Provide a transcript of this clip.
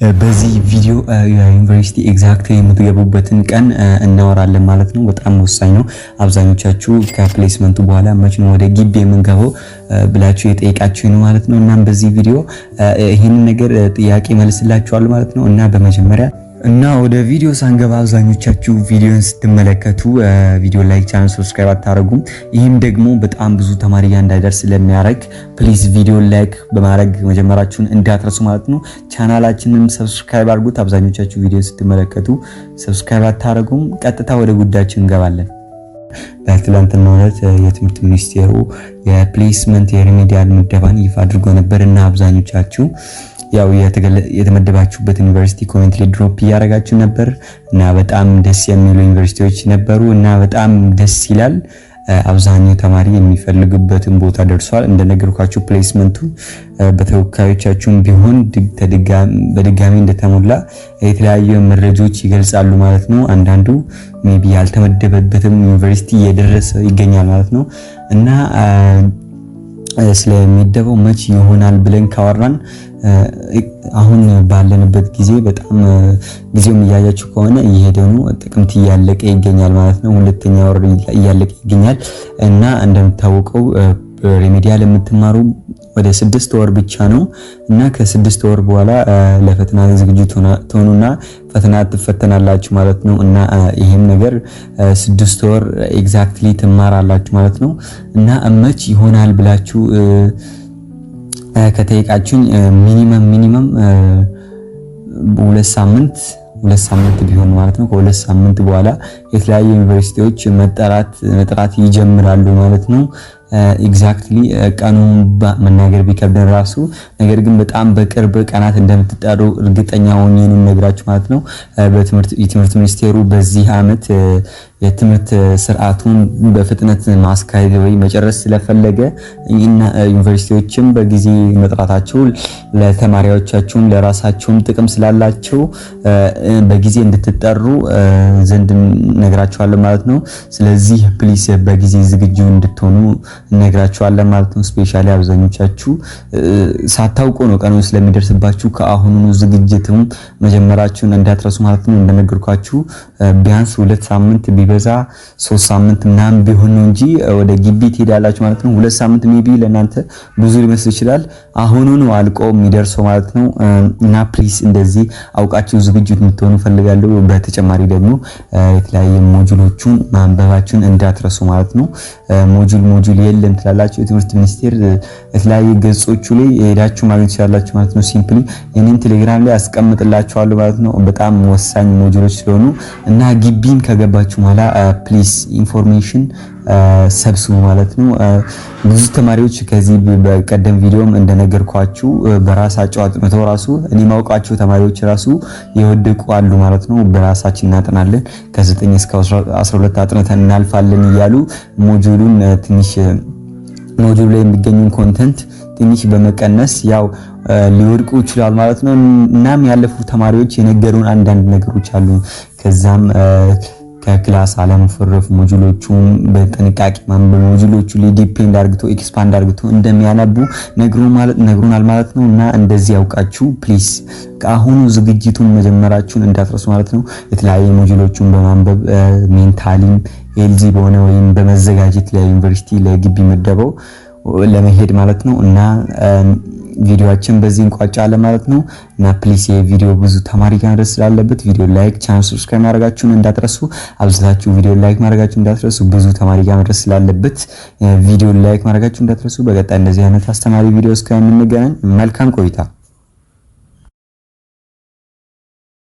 በዚህ ቪዲዮ የዩኒቨርሲቲ ኤግዛክትሊ የምትገቡበትን ቀን እናወራለን ማለት ነው። በጣም ወሳኝ ነው። አብዛኞቻችሁ ከፕሌስመንቱ በኋላ መቼ ነው ወደ ግቢ የምንገባው ብላችሁ የጠየቃችሁ ነው ማለት ነው። እናም በዚህ ቪዲዮ ይህንን ነገር ጥያቄ መልስላችኋለሁ ማለት ነው። እና በመጀመሪያ ወደ ቪዲዮ ሳንገባ አብዛኞቻችሁ ቪዲዮን ስትመለከቱ ቪዲዮ ላይክ፣ ቻናል ሰብስክራይብ አታረጉም። ይህም ደግሞ በጣም ብዙ ተማሪ ጋር እንዳይደርስ ስለሚያደርግ ፕሊዝ ቪዲዮ ላይክ በማድረግ መጀመራችሁን እንዳትረሱ ማለት ነው። ቻናላችንን ሰብስክራይብ አድርጉት። አብዛኞቻችሁ ቪዲዮ ስትመለከቱ ሰብስክራይብ አታረጉም። ቀጥታ ወደ ጉዳያችን እንገባለን። በትላንትናው ዕለት የትምህርት ሚኒስቴሩ የፕሌስመንት የሪሜዲያል ምደባን ይፋ አድርጎ ነበር እና አብዛኞቻችሁ ያው የተመደባችሁበት ዩኒቨርሲቲ ኮሜንት ላይ ድሮፕ እያደረጋችሁ ነበር እና በጣም ደስ የሚሉ ዩኒቨርሲቲዎች ነበሩ እና በጣም ደስ ይላል። አብዛኛው ተማሪ የሚፈልግበትን ቦታ ደርሷል። እንደነገርኳችሁ ፕሌስመንቱ በተወካዮቻችሁም ቢሆን በድጋሚ እንደተሞላ የተለያዩ መረጃዎች ይገልጻሉ ማለት ነው። አንዳንዱ ሜቢ ያልተመደበበትም ዩኒቨርሲቲ እየደረሰ ይገኛል ማለት ነው እና ስለሚደበው መች ይሆናል ብለን ካወራን አሁን ባለንበት ጊዜ በጣም ጊዜውም እያያችሁ ከሆነ እየሄደ ነው። ጥቅምት እያለቀ ይገኛል ማለት ነው። ሁለተኛ ወር እያለቀ ይገኛል እና እንደምታውቀው ሪሜዲያል የምትማሩ ወደ 6 ወር ብቻ ነው እና ከ6 ወር በኋላ ለፈተና ዝግጁ ትሆኑና ፈተና ትፈተናላችሁ ማለት ነው እና ይሄም ነገር 6 ወር ኤግዛክትሊ ትማራላችሁ ማለት ነው እና መች ይሆናል ብላችሁ ከጠየቃችሁኝ ሚኒመም 2 ሳምንት ቢሆን ማለት ነው። ከ2 ሳምንት በኋላ የተለያዩ ዩኒቨርሲቲዎች መጠራት ይጀምራሉ ማለት ነው። ኤግዛክትሊ ቀኑን መናገር ቢከብደን ራሱ ነገር ግን በጣም በቅርብ ቀናት እንደምትጠሩ እርግጠኛ ሆኜ ነው የምነግራችሁ ማለት ነው። የትምህርት ሚኒስቴሩ በዚህ ዓመት የትምህርት ስርዓቱን በፍጥነት ማስካሄድ ወይ መጨረስ ስለፈለገ ዩኒቨርሲቲዎችም በጊዜ መጥራታቸው ለተማሪዎቻቸውም ለራሳቸውም ጥቅም ስላላቸው በጊዜ እንድትጠሩ ዘንድ ነግራችኋለሁ ማለት ነው። ስለዚህ ፕሊስ በጊዜ ዝግጁ እንድትሆኑ ነግራችኋለሁ ማለት ነው። ስፔሻሊ አብዛኞቻችሁ ሳታውቁ ነው ቀኑ ስለሚደርስባችሁ ከአሁኑ ዝግጅቱም መጀመራችሁን እንዳትረሱ ማለት ነው። እንደነገርኳችሁ ቢያንስ 2 ሳምንት ቢበዛ 3 ሳምንት ምናምን ቢሆን ነው እንጂ ወደ ግቢ ትሄዳላችሁ ማለት ነው። 2 ሳምንት ሜቢ ለእናንተ ብዙ ሊመስል ይችላል። አሁኑ ነው አልቆ የሚደርሰው ማለት ነው እና ፕሊስ እንደዚህ አውቃችሁ ዝግጁ እንድትሆኑ ፈልጋለሁ። በተጨማሪ ደግሞ የተለያየ ሞጁሎቹን ማንበባችሁን እንዳትረሱ ማለት ነው። ሞጁል የለም ትላላችሁ። የትምህርት ሚኒስቴር የተለያየ ገጾቹ ላይ ሄዳችሁ ማግኘት ትችላላችሁ ማለት ነው። ሲምፕሊ የኔን ቴሌግራም ላይ አስቀምጥላችኋለሁ ማለት ነው። በጣም ወሳኝ ሞጁሎች ስለሆኑ እና ግቢን ከገባችሁ በኋላ ፕሊስ ኢንፎርሜሽን ሰብስቡ ማለት ነው። ብዙ ተማሪዎች ከዚህ በቀደም ቪዲዮም እንደነገርኳችሁ በራሳቸው አጥንተው ራሱ እኔ ማውቃቸው ተማሪዎች ራሱ የወደቁ አሉ ማለት ነው። በራሳችን እናጠናለን ከ9 እስከ 12 አጥንተን እናልፋለን እያሉ ሞጁሉን ሞጁሉ ላይ የሚገኙን ኮንተንት ትንሽ በመቀነስ ያው ሊወድቁ ይችላል ማለት ነው። እናም ያለፉ ተማሪዎች የነገሩን አንዳንድ ነገሮች አሉ። ከዛም ከክላስ አለመፈረፍ ሞጁሎቹን በጥንቃቄ ማንበብ ሞጁሎቹ ላይ ዲፔንድ አድርግቶ ኤክስፓንድ አድርግቶ እንደሚያነቡ ነግሩናል ማለት ነው እና እንደዚህ ያውቃችሁ ፕሊስ ከአሁኑ ዝግጅቱን መጀመራችሁን እንዳትረሱ ማለት ነው። የተለያዩ ሞጁሎቹን በማንበብ ሜንታሊም ኤልጂ በሆነ ወይም በመዘጋጀት ለዩኒቨርሲቲ ለግቢ ምደባው ለመሄድ ማለት ነው እና ቪዲዮአችን በዚህ እንቋጫለን ማለት ነው እና ፕሊስ የቪዲዮ ብዙ ተማሪ ጋር ድረስ ስላለበት ቪዲዮ ላይክ፣ ቻናል ሰብስክራይብ ማድረጋችሁን እንዳትረሱ። አብዛኛችሁ ቪዲዮ ላይክ ማድረጋችሁን እንዳትረሱ። ብዙ ተማሪ ጋር ድረስ ስላለበት ቪዲዮ ላይክ ማድረጋችሁን እንዳትረሱ። በቀጣይ እንደዚህ አይነት አስተማሪ ቪዲዮ እስከምንገናኝ መልካም ቆይታ